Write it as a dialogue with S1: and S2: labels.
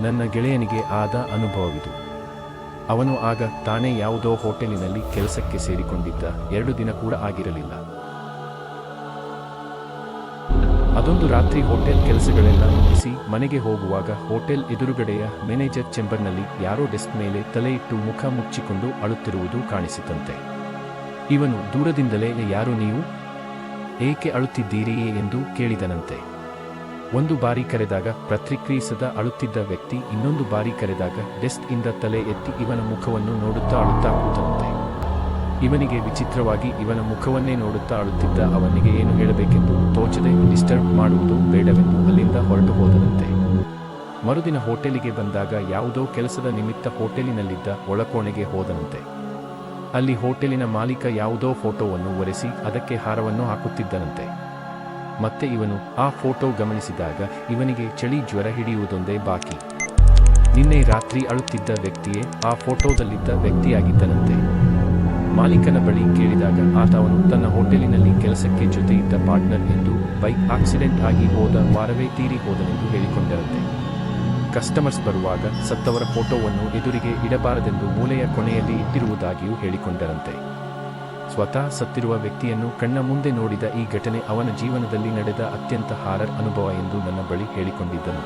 S1: ನನ್ನ ಗೆಳೆಯನಿಗೆ ಆದ ಅನುಭವವಿದು. ಅವನು ಆಗ ತಾನೇ ಯಾವುದೋ ಹೋಟೆಲಿನಲ್ಲಿ ಕೆಲಸಕ್ಕೆ ಸೇರಿಕೊಂಡಿದ್ದ. 2 ದಿನ ಕೂಡ ಆಗಿರಲಿಲ್ಲ. ಅದೊಂದು ರಾತ್ರಿ ಹೋಟೆಲ್ ಕೆಲಸಗಳೆಲ್ಲ ಮುಗಿಸಿ ಮನೆಗೆ ಹೋಗುವಾಗ ಹೋಟೆಲ್ ಎದುರುಗಡೆಯ ಮ್ಯಾನೇಜರ್ ಚೆಂಬರ್ನಲ್ಲಿ ಯಾರೋ ಡೆಸ್ಕ್ ಮೇಲೆ ತಲೆಯಿಟ್ಟು ಮುಖ ಮುಚ್ಚಿಕೊಂಡು ಅಳುತ್ತಿರುವುದು ಕಾಣಿಸಿತಂತೆ. ಇವನು ದೂರದಿಂದಲೇ ಯಾರು ನೀವು, ಏಕೆ ಅಳುತ್ತಿದ್ದೀರಿ ಎಂದು ಕೇಳಿದನಂತೆ. ಒಂದು ಬಾರಿ ಕರೆದಾಗ ಪ್ರತಿಕ್ರಿಯಿಸದ ಅಳುತ್ತಿದ್ದ ವ್ಯಕ್ತಿ ಇನ್ನೊಂದು ಬಾರಿ ಕರೆದಾಗ ಡೆಸ್ಕ್ ಇಂದ ತಲೆ ಎತ್ತಿ ಇವನ ಮುಖವನ್ನು ನೋಡುತ್ತಾ ಅಳುತ್ತಾ ಕೂತನಂತೆ. ಇವನಿಗೆ ವಿಚಿತ್ರವಾಗಿ ಇವನ ಮುಖವನ್ನೇ ನೋಡುತ್ತಾ ಅಳುತ್ತಿದ್ದ ಅವನಿಗೆ ಏನು ಹೇಳಬೇಕೆಂದು ತೋಚದೆ ಡಿಸ್ಟರ್ಬ್ ಮಾಡುವುದು ಬೇಡವೆಂದು ಅಲ್ಲಿಂದ ಹೊರಟು ಹೋದನಂತೆ. ಮರುದಿನ ಹೋಟೆಲಿಗೆ ಬಂದಾಗ ಯಾವುದೋ ಕೆಲಸದ ನಿಮಿತ್ತ ಹೋಟೆಲಿನಲ್ಲಿದ್ದ ಒಳಕೋಣೆಗೆ ಹೋದನಂತೆ. ಅಲ್ಲಿ ಹೋಟೆಲಿನ ಮಾಲೀಕ ಯಾವುದೋ ಫೋಟೋವನ್ನು ಒರೆಸಿ ಅದಕ್ಕೆ ಹಾರವನ್ನು ಹಾಕುತ್ತಿದ್ದನಂತೆ. ಮತ್ತೆ ಇವನು ಆ ಫೋಟೋ ಗಮನಿಸಿದಾಗ ಇವನಿಗೆ ಚಳಿ ಜ್ವರ ಹಿಡಿಯುವುದೊಂದೇ ಬಾಕಿ. ನಿನ್ನೆ ರಾತ್ರಿ ಅಳುತ್ತಿದ್ದ ವ್ಯಕ್ತಿಯೇ ಆ ಫೋಟೋದಲ್ಲಿದ್ದ ವ್ಯಕ್ತಿಯಾಗಿದ್ದನಂತೆ. ಮಾಲೀಕನ ಬಳಿ ಕೇಳಿದಾಗ ಆತ ಅವನು ತನ್ನ ಹೋಟೆಲಿನಲ್ಲಿ ಕೆಲಸಕ್ಕೆ ಜೊತೆ ಇದ್ದ ಪಾರ್ಟ್ನರ್ ಎಂದು ಬೈಕ್ ಆಕ್ಸಿಡೆಂಟ್ ಆಗಿ ಹೋದ ವಾರವೇ ತೀರಿ ಹೋದನೆಂದು ಹೇಳಿಕೊಂಡರಂತೆ. ಕಸ್ಟಮರ್ಸ್ ಬರುವಾಗ ಸತ್ತವರ ಫೋಟೋವನ್ನು ಎದುರಿಗೆ ಇಡಬಾರದೆಂದು ಮೂಲೆಯ ಕೊನೆಯಲ್ಲಿ ಇಟ್ಟಿರುವುದಾಗಿಯೂ ಹೇಳಿಕೊಂಡರಂತೆ. ಸ್ವತಃ ಸತ್ತಿರುವ ವ್ಯಕ್ತಿಯನ್ನು ಕಣ್ಣ ಮುಂದೆ ನೋಡಿದ ಈ ಘಟನೆ ಅವನ ಜೀವನದಲ್ಲಿ ನಡೆದ ಅತ್ಯಂತ ಹಾರರ್ ಅನುಭವ ಎಂದು ನನ್ನ ಬಳಿ ಹೇಳಿಕೊಂಡಿದ್ದನು.